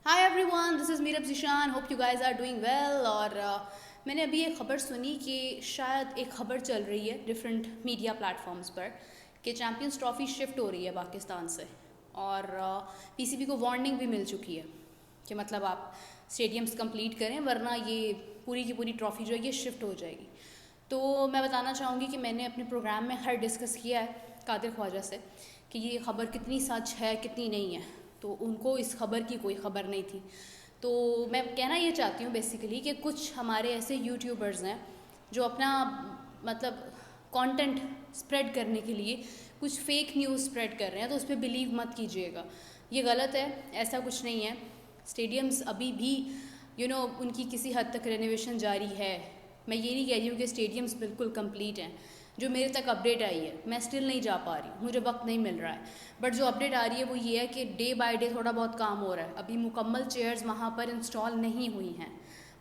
Hi everyone, this is Meerab Zeeshan. Hope you guys are doing well. और मैंने अभी एक ख़बर सुनी कि शायद एक ख़बर चल रही है डिफरेंट मीडिया प्लेटफॉर्म्स पर कि चैम्पियंस ट्रॉफ़ी शिफ्ट हो रही है पाकिस्तान से। और पीसीबी को वार्निंग भी मिल चुकी है कि मतलब आप स्टेडियम्स कंप्लीट करें वरना ये पूरी की पूरी ट्रॉफ़ी जो है ये शिफ्ट हो जाएगी। तो मैं बताना चाहूँगी कि मैंने अपने प्रोग्राम में हर डिस्कस किया है कादिर ख्वाजा से कि ये ख़बर कितनी सच है कितनी नहीं है। तो उनको इस खबर की कोई ख़बर नहीं थी। तो मैं कहना ये चाहती हूँ बेसिकली कि कुछ हमारे ऐसे यूट्यूबर्स हैं जो अपना मतलब कंटेंट स्प्रेड करने के लिए कुछ फेक न्यूज़ स्प्रेड कर रहे हैं, तो उस पर बिलीव मत कीजिएगा, ये गलत है। ऐसा कुछ नहीं है। स्टेडियम्स अभी भी उनकी किसी हद तक रेनोवेशन जारी है। मैं ये नहीं कह रही हूँ कि स्टेडियम्स बिल्कुल कंप्लीट हैं। जो मेरे तक अपडेट आई है, मैं स्टिल नहीं जा पा रही हूँ, मुझे वक्त नहीं मिल रहा है। बट जो अपडेट आ रही है वो ये है कि डे बाय डे थोड़ा बहुत काम हो रहा है। अभी मुकम्मल चेयर्स वहाँ पर इंस्टॉल नहीं हुई हैं।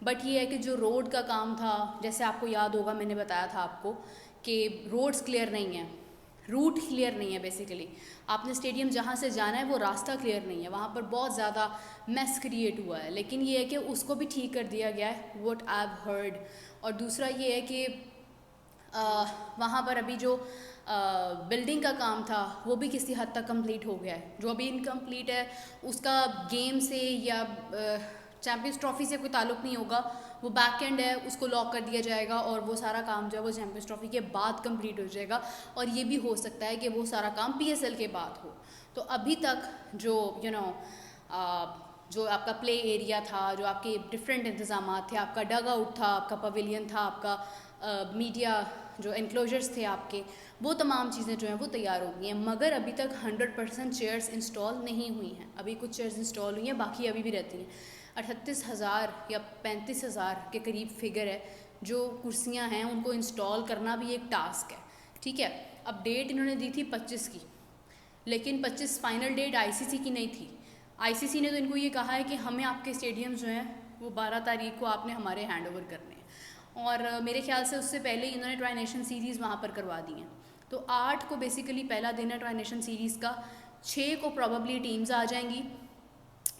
बट ये है कि जो रोड का काम था, जैसे आपको याद होगा मैंने बताया था आपको कि रोड्स क्लियर नहीं हैं, रूट क्लियर नहीं है। बेसिकली आपने स्टेडियम जहाँ से जाना है वो रास्ता क्लियर नहीं है, वहाँ पर बहुत ज़्यादा मैस क्रिएट हुआ है। लेकिन ये है कि उसको भी ठीक कर दिया गया है, व्हाट आई हैव हर्ड। और दूसरा ये है कि वहाँ पर अभी जो बिल्डिंग का काम था वो भी किसी हद तक कंप्लीट हो गया है। जो अभी इनकम्प्लीट है उसका गेम से या चैम्पियंस ट्रॉफ़ी से कोई ताल्लुक़ नहीं होगा। वो बैक एंड है, उसको लॉक कर दिया जाएगा और वो सारा काम जो है वो चैम्पियंस ट्रॉफ़ी के बाद कंप्लीट हो जाएगा। और ये भी हो सकता है कि वो सारा काम पीएसएल के बाद हो। तो अभी तक जो जो आपका प्ले एरिया था, जो आपके डिफरेंट इंतज़ाम थे, आपका डग आउट था, आपका पवेलियन था, आपका मीडिया जो एनक्लोजर्स थे आपके, वो तमाम चीज़ें जो हैं वो तैयार हो गई हैं। मगर अभी तक 100% चेयर्स इंस्टॉल नहीं हुई हैं। अभी कुछ चेयर्स इंस्टॉल हुई हैं, बाकी अभी भी रहती हैं। 38,000 या 35,000 के करीब फिगर है जो कुर्सियाँ हैं, उनको इंस्टॉल करना भी एक टास्क है। ठीक है, अब डेट इन्होंने दी थी 25 की, लेकिन 25 फाइनल डेट आईसीसी की नहीं थी। आईसीसी ने तो इनको ये कहा है कि हमें आपके स्टेडियम जो हैं वो 12 तारीख को आपने हमारे हैंड ओवर करने हैं। और मेरे ख्याल से उससे पहले इन्होंने ट्राई नेशन सीरीज़ वहाँ पर करवा दी हैं। तो 8 को बेसिकली पहला दिन है ट्राई नेशन सीरीज़ का। 6 को प्रॉबली टीम्स आ जाएंगी।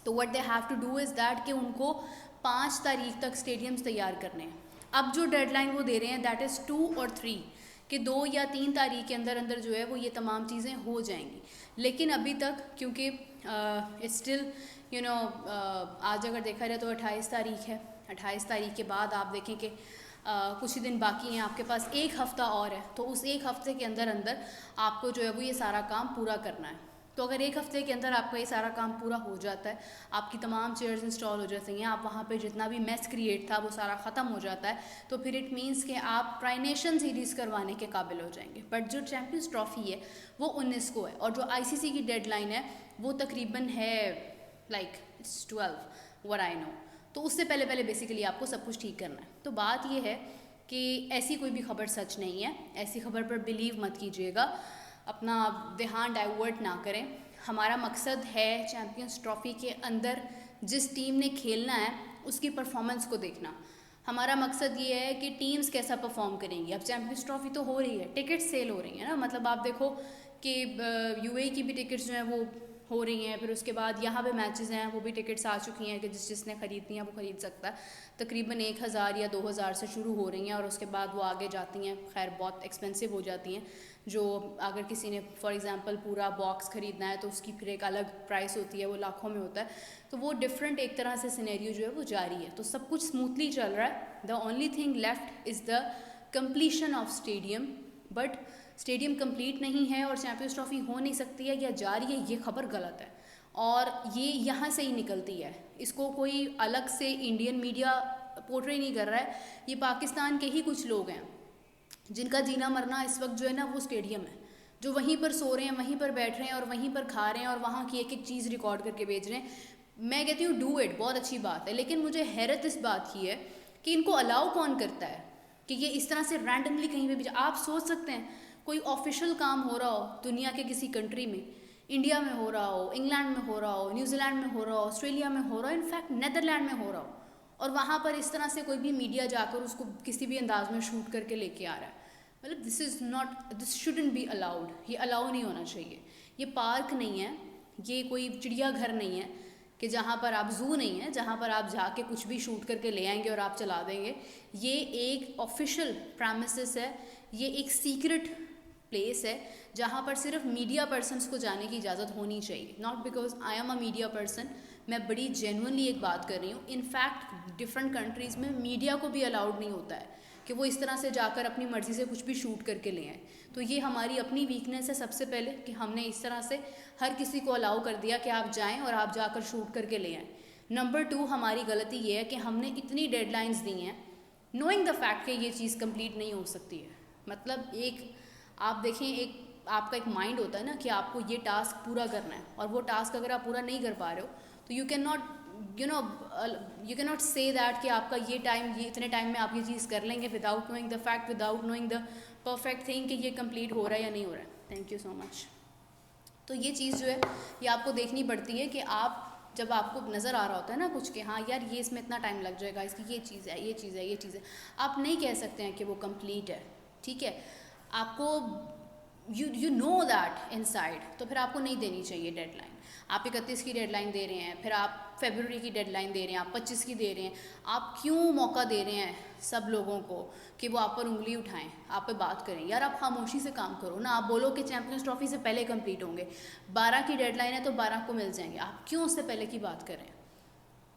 तो what they have to do is that कि उनको 5 तारीख तक स्टेडियम्स तैयार करने हैं। अब जो डेडलाइन वो दे रहे हैं दैट इज़ 2 और 3 कि 2 या 3 तारीख के अंदर अंदर जो है वो ये तमाम चीज़ें हो जाएंगी। लेकिन अभी तक क्योंकि इट्स स्टिल आज अगर देखा जाए तो 28 तारीख है। 28 तारीख के बाद आप देखें कि कुछ ही दिन बाकी हैं, आपके पास एक हफ़्ता और है। तो उस एक हफ़्ते के अंदर अंदर आपको जो है वो ये सारा काम पूरा करना है। तो अगर एक हफ़्ते के अंदर आपका ये सारा काम पूरा हो जाता है, आपकी तमाम चेयर्स इंस्टॉल हो जाती हैं, आप वहाँ पे जितना भी मैस क्रिएट था वो सारा ख़त्म हो जाता है, तो फिर इट मीन्स कि आप ट्राई नेशन सीरीज़ करवाने के काबिल हो जाएंगे। बट जो चैम्पियंस ट्रॉफ़ी है वो 19 को है, और जो आईसीसी की डेडलाइन है वो तकरीबन है like it's 12 what I know. तो उससे पहले पहले बेसिकली आपको सब कुछ ठीक करना है। तो बात ये है कि ऐसी कोई भी खबर सच नहीं है, ऐसी खबर पर बिलीव मत कीजिएगा, अपना ध्यान डाइवर्ट ना करें। हमारा मकसद है चैम्पियंस ट्रॉफ़ी के अंदर जिस टीम ने खेलना है उसकी परफॉर्मेंस को देखना। हमारा मकसद ये है कि टीम्स कैसा परफॉर्म करेंगी। अब चैम्पियंस ट्रॉफ़ी तो हो रही है, टिकट सेल हो रही है ना, मतलब आप देखो कि यूएई की भी टिकट्स जो हैं वो हो रही हैं। फिर उसके बाद यहाँ पे मैचेस हैं, वो भी टिकट्स आ चुकी हैं कि जिसने ख़रीदनी है वो ख़रीद सकता है। तकरीबन 1,000 या 2,000 से शुरू हो रही हैं और उसके बाद वो आगे जाती हैं। खैर बहुत एक्सपेंसिव हो जाती हैं। जो अगर किसी ने फॉर एग्जांपल पूरा बॉक्स ख़रीदना है तो उसकी फिर एक अलग प्राइस होती है, वो लाखों में होता है। तो वो डिफरेंट एक तरह से सिनेरियो जो है वो जारी है। तो सब कुछ स्मूथली चल रहा है। The only thing left is the completion of stadium. But stadium complete नहीं है और चैम्पियंस ट्रॉफ़ी हो नहीं सकती है या जा रही है, ये खबर गलत है। और ये यहाँ से ही निकलती है, इसको कोई अलग से इंडियन मीडिया पोर्ट्रे नहीं कर रहा है। ये पाकिस्तान के ही कुछ लोग हैं जिनका जीना मरना इस वक्त जो है ना वो स्टेडियम है, जो वहीं पर सो रहे हैं, वहीं पर बैठ रहे हैं और वहीं पर खा रहे हैं और वहाँ की एक एक चीज़ रिकॉर्ड करके भेज रहे हैं। मैं कहती हूँ डू इट, बहुत अच्छी बात है। लेकिन मुझे हैरत इस बात की है कि इनको अलाउ कौन करता है कि ये इस तरह से रैंडमली कहीं पे भी। आप सोच सकते हैं कोई ऑफिशियल काम हो रहा हो दुनिया के किसी कंट्री में, इंडिया में हो रहा हो, इंग्लैंड में हो रहा हो, न्यूजीलैंड में हो रहा हो, ऑस्ट्रेलिया में हो रहा हो, इनफैक्ट नेदरलैंड में हो रहा हो, और वहाँ पर इस तरह से कोई भी मीडिया जाकर उसको किसी भी अंदाज में शूट करके लेके आ रहा है। मतलब this is not, this shouldn't be allowed. ये अलाउ नहीं होना चाहिए। ये पार्क नहीं है, ये कोई चिड़ियाघर नहीं है कि जहाँ पर आप जू नहीं है, जहाँ पर आप जाके कुछ भी शूट करके ले आएंगे और आप चला देंगे। ये एक ऑफिशियल प्रेमिसेस है, ये एक सीक्रेट प्लेस है जहाँ पर सिर्फ मीडिया पर्सन्स को जाने की इजाज़त होनी चाहिए। Not because I am a media person, मैं बड़ी जेन्युइनली एक बात कर रही हूँ। इनफैक्ट डिफरेंट कंट्रीज़ में मीडिया को भी अलाउड नहीं होता है कि वो इस तरह से जाकर अपनी मर्ज़ी से कुछ भी शूट करके ले आए। तो ये हमारी अपनी वीकनेस है सबसे पहले, कि हमने इस तरह से हर किसी को अलाउ कर दिया कि आप जाएं और आप जाकर शूट करके ले आएँ। नंबर 2 हमारी गलती ये है कि हमने इतनी डेडलाइंस दी हैं नोइंग द फैक्ट कि ये चीज़ कंप्लीट नहीं हो सकती है। मतलब एक आप देखें, एक आपका एक माइंड होता है ना कि आपको ये टास्क पूरा करना है, और वो टास्क अगर आप पूरा नहीं कर पा रहे हो तो you can not say that कि आपका ये इतने टाइम में आप ये चीज़ कर लेंगे without knowing the fact, without knowing the perfect thing कि ये कंप्लीट हो रहा है या नहीं हो रहा है। Thank you so much. तो ये चीज़ जो है ये आपको देखनी पड़ती है कि आप जब आपको नज़र आ रहा होता है ना कुछ कि हाँ यार ये इसमें इतना टाइम लग जाएगा, इसकी ये चीज़ है, ये चीज़ है, ये चीज़ है, आप नहीं कह सकते हैं कि वो कंप्लीट है। ठीक है, आपको यू नो दैट इनसाइड, तो फिर आपको नहीं देनी चाहिए डेडलाइन। आप 31 की डेडलाइन दे रहे हैं, फिर आप फरवरी की डेडलाइन दे रहे हैं, आप 25 की दे रहे हैं। आप क्यों मौका दे रहे हैं सब लोगों को कि वो आप पर उंगली उठाएं, आप पे बात करें? यार आप खामोशी से काम करो ना। आप बोलो कि चैंपियंस ट्रॉफी से पहले कंप्लीट होंगे, 12 की डेडलाइन है तो 12 को मिल जाएंगे, आप क्यों उससे पहले की बात करें?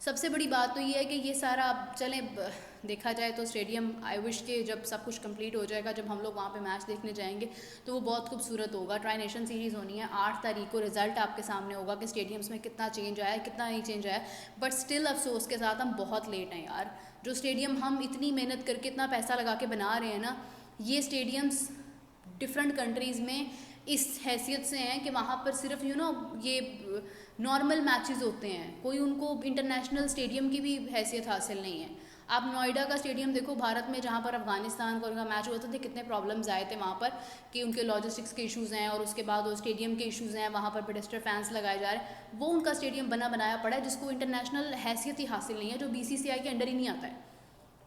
सबसे बड़ी बात तो ये है कि ये सारा अब चलें देखा जाए तो स्टेडियम, आई विश के जब सब कुछ कंप्लीट हो जाएगा, जब हम लोग वहाँ पे मैच देखने जाएंगे तो वो बहुत खूबसूरत होगा। ट्राई नेशन सीरीज़ होनी है 8 तारीख को, रिजल्ट आपके सामने होगा कि स्टेडियम्स में कितना चेंज आया है, कितना नहीं चेंज आया है। बट स्टिल अफसोस के साथ हम बहुत लेट हैं यार। जो स्टेडियम हम इतनी मेहनत करके इतना पैसा लगा के बना रहे हैं ना, ये स्टेडियम्स डिफरेंट कंट्रीज़ में इस हैसियत से हैं कि वहाँ पर सिर्फ ये नॉर्मल मैचेस होते हैं, कोई उनको इंटरनेशनल स्टेडियम की भी हैसियत हासिल नहीं है। आप नोएडा का स्टेडियम देखो भारत में, जहाँ पर अफगानिस्तान का उनका मैच होता थे, कितने प्रॉब्लम्स आए थे वहाँ पर कि उनके लॉजिस्टिक्स के इश्यूज़ हैं, और उसके बाद वो स्टेडियम के इश्यूज़ हैं, वहाँ पर पेडेस्टर फैंस लगाए जा रहे हैं। वो उनका स्टेडियम बना बनाया पड़ा है जिसको इंटरनेशनल हैसियत ही हासिल नहीं है, जो BCCI के अंडर ही नहीं आता है।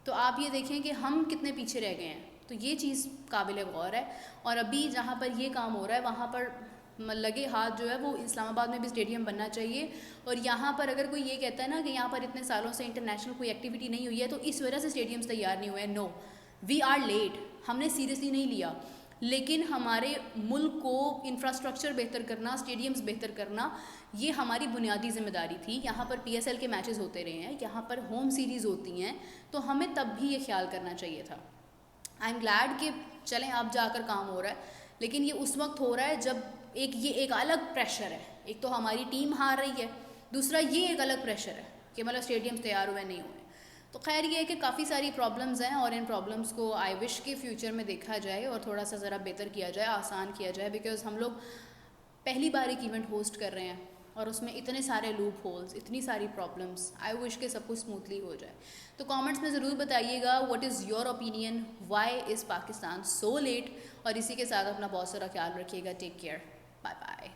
तो आप ये देखें कि हम कितने पीछे रह गए हैं। तो ये चीज़ काबिल गौर है। और अभी जहाँ पर ये काम हो रहा है वहाँ पर लगे हाथ जो है वो इस्लामाबाद में भी स्टेडियम बनना चाहिए। और यहाँ पर अगर कोई ये कहता है ना कि यहाँ पर इतने सालों से इंटरनेशनल कोई एक्टिविटी नहीं हुई है तो इस वजह से स्टेडियम्स तैयार नहीं हुए, नो, वी आर लेट, हमने सीरियसली नहीं लिया। लेकिन हमारे मुल्क को इंफ्रास्ट्रक्चर बेहतर करना, स्टेडियम्स बेहतर करना, ये हमारी बुनियादी जिम्मेदारी थी। यहाँ पर PSL के मैचेस होते रहे हैं, यहाँ पर होम सीरीज़ होती हैं, तो हमें तब भी ये ख्याल करना चाहिए था। आई एम ग्लैड कि चलें अब जाकर काम हो रहा है, लेकिन ये उस वक्त हो रहा है जब ये एक अलग प्रेशर है। एक तो हमारी टीम हार रही है, दूसरा ये एक अलग प्रेशर है कि मतलब स्टेडियम्स तैयार हुए नहीं हुए। तो खैर ये है कि काफ़ी सारी प्रॉब्लम्स हैं, और इन प्रॉब्लम्स को आई विश के फ्यूचर में देखा जाए और थोड़ा सा ज़रा बेहतर किया जाए, आसान किया जाए। बिकॉज़ हम लोग पहली बार एक इवेंट होस्ट कर रहे हैं और उसमें इतने सारे लूप होल्स, इतनी सारी प्रॉब्लम्स, आई विश के सब कुछ स्मूथली हो जाए। तो कमेंट्स में ज़रूर बताइएगा what is your opinion, why is Pakistan so late. और इसी के साथ अपना बहुत सारा ख्याल रखिएगा। Take care, bye bye.